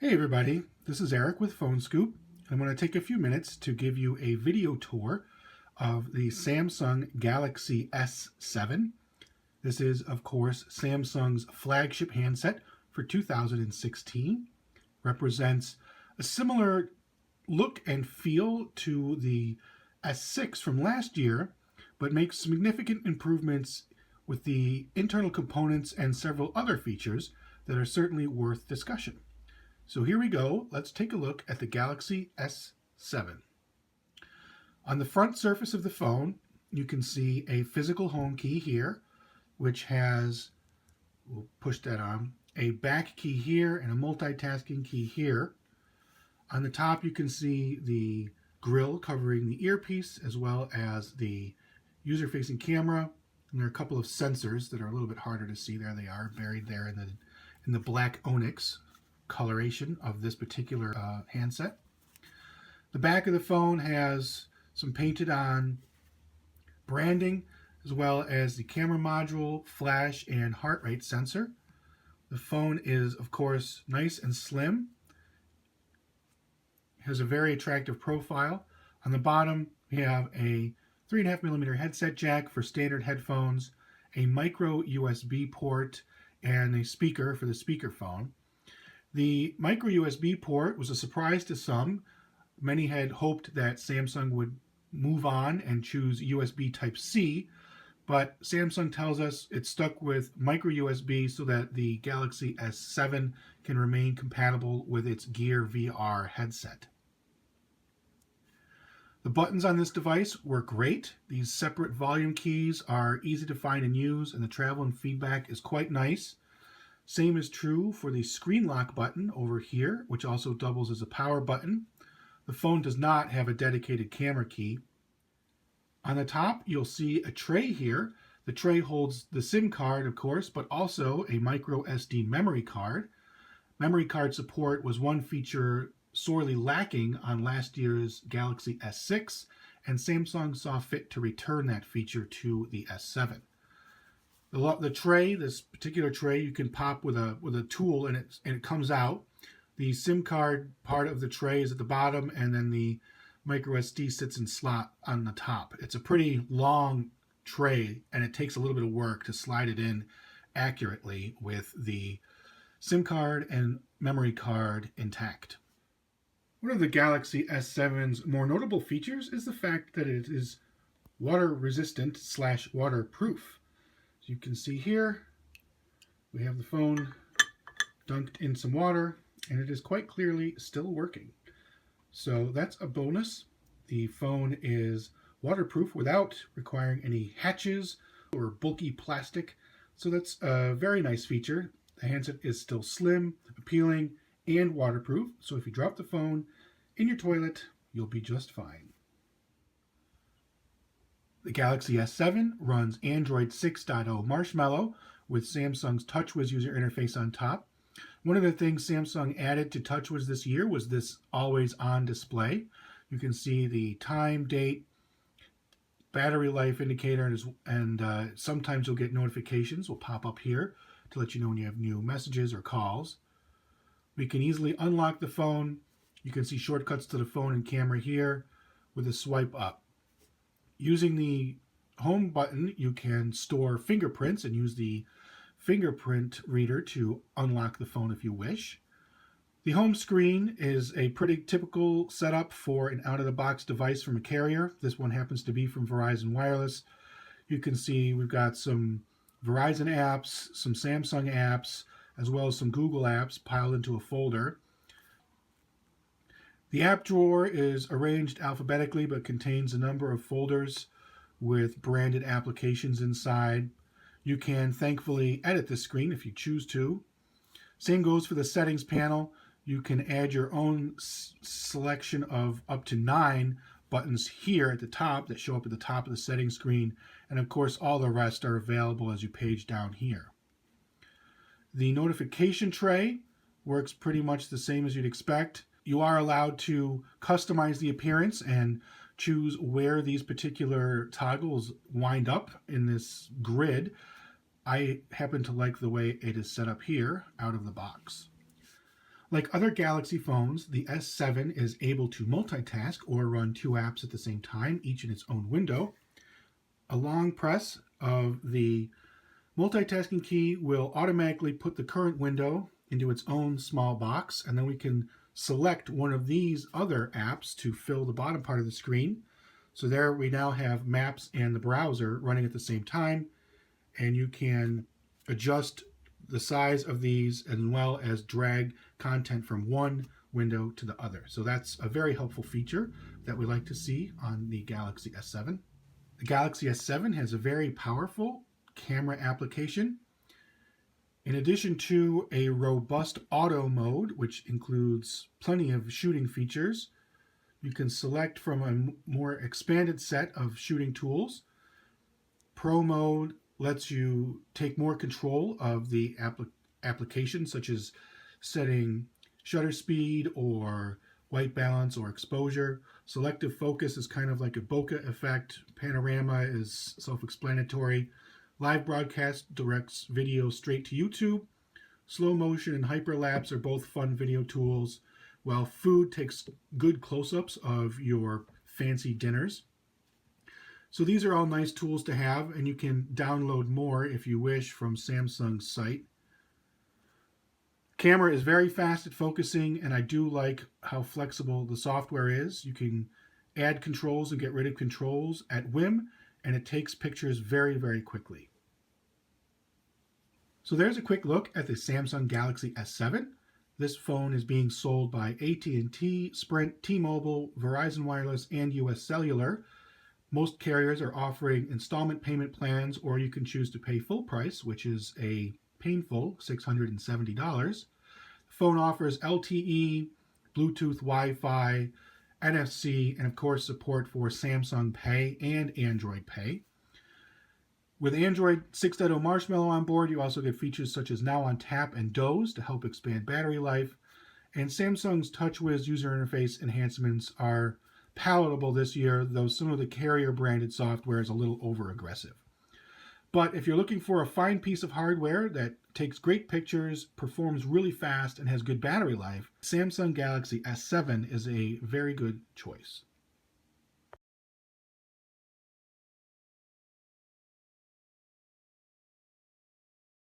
Hey everybody, this is Eric with Phone Scoop. I'm going to take a few minutes to give you a video tour of the Samsung Galaxy S7. This is, of course, Samsung's flagship handset for 2016. Represents a similar look and feel to the S6 from last year, but makes significant improvements with the internal components and several other features that are certainly worth discussion. So here we go. Let's take a look at the Galaxy S7. On the front surface of the phone, you can see a physical home key here, which has, we'll push that on, a back key here and a multitasking key here. On the top, you can see the grill covering the earpiece as well as the user-facing camera. And there are a couple of sensors that are a little bit harder to see. There they are, buried there in the black onyx coloration of this particular handset. The back of the phone has some painted on branding as well as the camera module, flash, and heart rate sensor. The phone is, of course, nice and slim. It has a very attractive profile. On the bottom, we have a 3.5mm headset jack for standard headphones, a micro USB port, and a speaker for the speakerphone. The micro USB port was a surprise to some. Many had hoped that Samsung would move on and choose USB Type-C, but Samsung tells us it's stuck with micro USB so that the Galaxy S7 can remain compatible with its Gear VR headset. The buttons on this device work great. These separate volume keys are easy to find and use, and the travel and feedback is quite nice. Same is true for the screen lock button over here, which also doubles as a power button. The phone does not have a dedicated camera key. On the top, you'll see a tray here. The tray holds the SIM card, of course, but also a micro SD memory card. Memory card support was one feature sorely lacking on last year's Galaxy S6, and Samsung saw fit to return that feature to the S7. The tray, this particular tray, you can pop with a tool and it comes out. The SIM card part of the tray is at the bottom, and then the micro SD sits in slot on the top. It's a pretty long tray, and it takes a little bit of work to slide it in accurately with the SIM card and memory card intact. One of the Galaxy S7's more notable features is the fact that it is water resistant / waterproof. As you can see here, we have the phone dunked in some water, and it is quite clearly still working. So that's a bonus. The phone is waterproof without requiring any hatches or bulky plastic, so that's a very nice feature. The handset is still slim, appealing, and waterproof, so if you drop the phone in your toilet, you'll be just fine. The Galaxy S7 runs Android 6.0 Marshmallow with Samsung's TouchWiz user interface on top. One of the things Samsung added to TouchWiz this year was this always-on display. You can see the time, date, battery life indicator, and sometimes you'll get notifications will pop up here to let you know when you have new messages or calls. We can easily unlock the phone. You can see shortcuts to the phone and camera here with a swipe up. Using the home button, you can store fingerprints and use the fingerprint reader to unlock the phone if you wish. The home screen is a pretty typical setup for an out-of-the-box device from a carrier. This one happens to be from Verizon Wireless. You can see we've got some Verizon apps, some Samsung apps, as well as some Google apps piled into a folder. The app drawer is arranged alphabetically but contains a number of folders with branded applications inside. You can thankfully edit the screen if you choose to. Same goes for the settings panel. You can add your own selection of up to 9 buttons here at the top that show up at the top of the settings screen, and of course all the rest are available as you page down here. The notification tray works pretty much the same as you'd expect. You are allowed to customize the appearance and choose where these particular toggles wind up in this grid. I happen to like the way it is set up here out of the box. Like other Galaxy phones, the S7 is able to multitask or run two apps at the same time, each in its own window. A long press of the multitasking key will automatically put the current window into its own small box, and then we can select one of these other apps to fill the bottom part of the screen. So there we now have Maps and the browser running at the same time, and you can adjust the size of these as well as drag content from one window to the other. So that's a very helpful feature that we like to see on the Galaxy S7. The Galaxy S7 has a very powerful camera application. In addition to a robust auto mode, which includes plenty of shooting features, you can select from a more expanded set of shooting tools. Pro mode lets you take more control of the application, such as setting shutter speed or white balance or exposure. Selective focus is kind of like a bokeh effect. Panorama is self-explanatory. Live broadcast directs video straight to YouTube. Slow motion and hyperlapse are both fun video tools, while food takes good close-ups of your fancy dinners. So these are all nice tools to have, and you can download more if you wish from Samsung's site. Camera is very fast at focusing, and I do like how flexible the software is. You can add controls and get rid of controls at whim, and it takes pictures very, very quickly. So there's a quick look at the Samsung Galaxy S7. This phone is being sold by AT&T, Sprint, T-Mobile, Verizon Wireless, and US Cellular. Most carriers are offering installment payment plans, or you can choose to pay full price, which is a painful $670. The phone offers LTE, Bluetooth, Wi-Fi, NFC, and of course support for Samsung Pay and Android Pay. With Android 6.0 Marshmallow on board, you also get features such as Now on Tap and Doze to help expand battery life. And Samsung's TouchWiz user interface enhancements are palatable this year, though some of the carrier-branded software is a little over-aggressive. But if you're looking for a fine piece of hardware that takes great pictures, performs really fast, and has good battery life, Samsung Galaxy S7 is a very good choice.